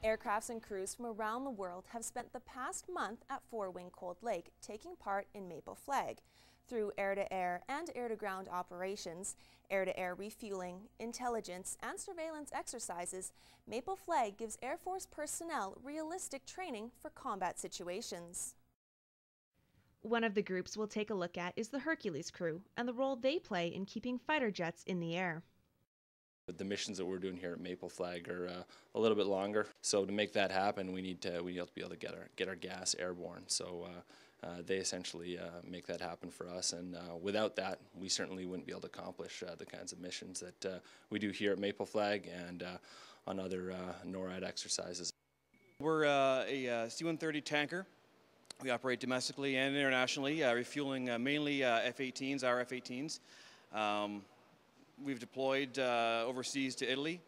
Aircrafts and crews from around the world have spent the past month at Four Wing Cold Lake taking part in Maple Flag. Through air-to-air and air-to-ground operations, air-to-air refueling, intelligence, and surveillance exercises, Maple Flag gives Air Force personnel realistic training for combat situations. One of the groups we'll take a look at is the Hercules crew and the role they play in keeping fighter jets in the air. The missions that we're doing here at Maple Flag are a little bit longer, so to make that happen, we need to be able to get our gas airborne. So they essentially make that happen for us, and without that, we certainly wouldn't be able to accomplish the kinds of missions that we do here at Maple Flag and on other NORAD exercises. We're a C-130 tanker. We operate domestically and internationally, refueling mainly F-18s, our F-18s. We've deployed overseas to Italy.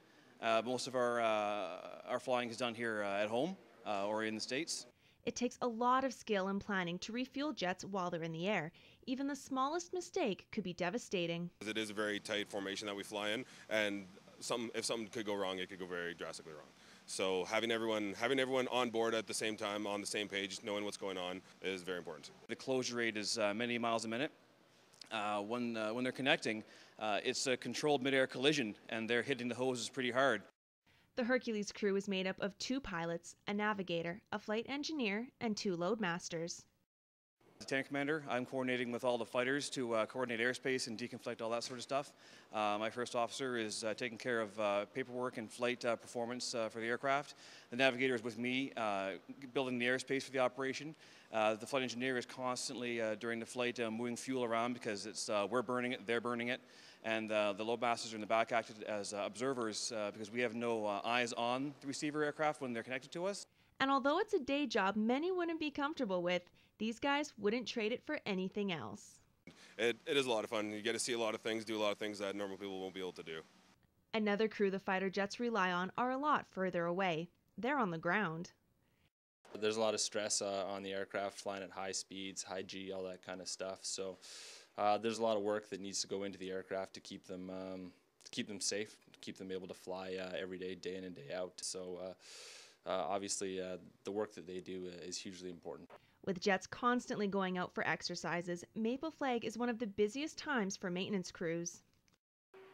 Most of our flying is done here at home or in the States. It takes a lot of skill and planning to refuel jets while they're in the air. Even the smallest mistake could be devastating. It is a very tight formation that we fly in, and if something could go wrong, it could go very drastically wrong. So having everyone on board at the same time, on the same page, knowing what's going on is very important. The closure rate is many miles a minute. When they're connecting, it's a controlled mid-air collision, and they're hitting the hoses pretty hard. The Hercules crew is made up of 2 pilots, a navigator, a flight engineer, and 2 loadmasters. As a tank commander, I'm coordinating with all the fighters to coordinate airspace and deconflict, all that sort of stuff. My first officer is taking care of paperwork and flight performance for the aircraft. The navigator is with me, building the airspace for the operation. The flight engineer is constantly, during the flight, moving fuel around because it's we're burning it, they're burning it. And the loadmasters are in the back acted as observers because we have no eyes on the receiver aircraft when they're connected to us. And although it's a day job many wouldn't be comfortable with, these guys wouldn't trade it for anything else. It is a lot of fun. You get to see a lot of things, do a lot of things that normal people won't be able to do. Another crew the fighter jets rely on are a lot further away. They're on the ground. There's a lot of stress on the aircraft, flying at high speeds, high G, all that kind of stuff. So there's a lot of work that needs to go into the aircraft to keep them safe, to keep them able to fly every day, day in and day out. So obviously the work that they do is hugely important. With jets constantly going out for exercises, Maple Flag is one of the busiest times for maintenance crews.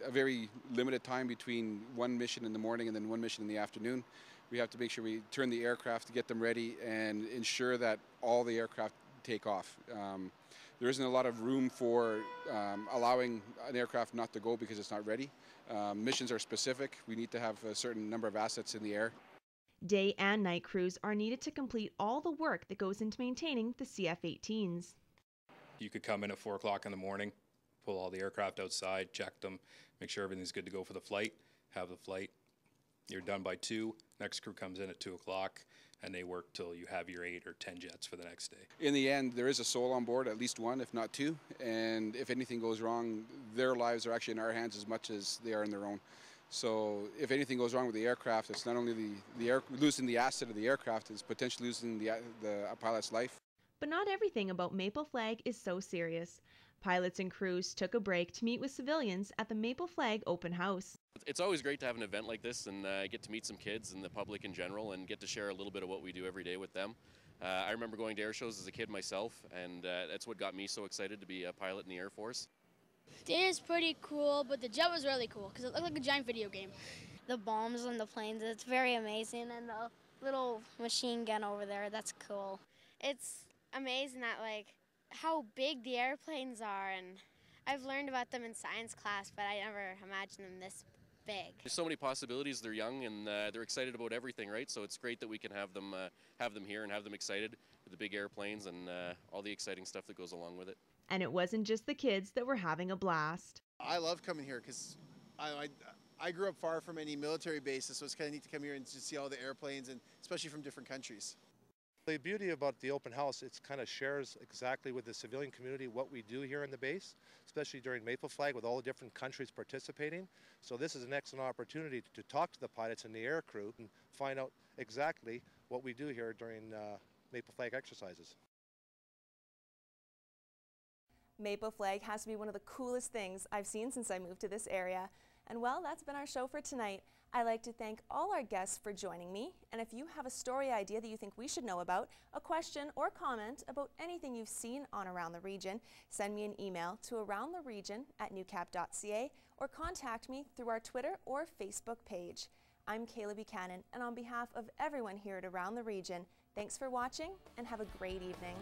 A very limited time between one mission in the morning and then one mission in the afternoon. We have to make sure we turn the aircraft to get them ready and ensure that all the aircraft take off. There isn't a lot of room for allowing an aircraft not to go because it's not ready. Missions are specific. We need to have a certain number of assets in the air. Day and night crews are needed to complete all the work that goes into maintaining the CF-18s. You could come in at 4 o'clock in the morning, pull all the aircraft outside, check them, make sure everything's good to go for the flight, have the flight. You're done by 2. Next crew comes in at 2 o'clock, and they work till you have your 8 or 10 jets for the next day. In the end, there is a soul on board, at least one, if not 2. And if anything goes wrong, their lives are actually in our hands as much as they are in their own. So if anything goes wrong with the aircraft, it's not only losing the asset of the aircraft, it's potentially losing the pilot's life. But not everything about Maple Flag is so serious. Pilots and crews took a break to meet with civilians at the Maple Flag open house. It's always great to have an event like this and get to meet some kids and the public in general and get to share a little bit of what we do every day with them. I remember going to air shows as a kid myself, and that's what got me so excited to be a pilot in the Air Force. The day is pretty cool, but the jet was really cool because it looked like a giant video game. The bombs on the planes, it's very amazing, and the little machine gun over there, that's cool. It's amazing that how big the airplanes are, and I've learned about them in science class, but I never imagined them this big. There's so many possibilities. They're young and they're excited about everything, right? So it's great that we can have them here and have them excited with the big airplanes and all the exciting stuff that goes along with it. And it wasn't just the kids that were having a blast. I love coming here because I grew up far from any military bases, so it's kind of neat to come here and just see all the airplanes, and especially from different countries. The beauty about the open house, it kind of shares exactly with the civilian community what we do here in the base, especially during Maple Flag with all the different countries participating. So this is an excellent opportunity to talk to the pilots and the air crew and find out exactly what we do here during Maple Flag exercises. Maple Flag has to be one of the coolest things I've seen since I moved to this area. And well, that's been our show for tonight. I'd like to thank all our guests for joining me, and if you have a story idea that you think we should know about, a question or comment about anything you've seen on Around the Region, send me an email to aroundtheregion@newcap.ca or contact me through our Twitter or Facebook page. I'm Kayla Buchanan, and on behalf of everyone here at Around the Region, thanks for watching and have a great evening.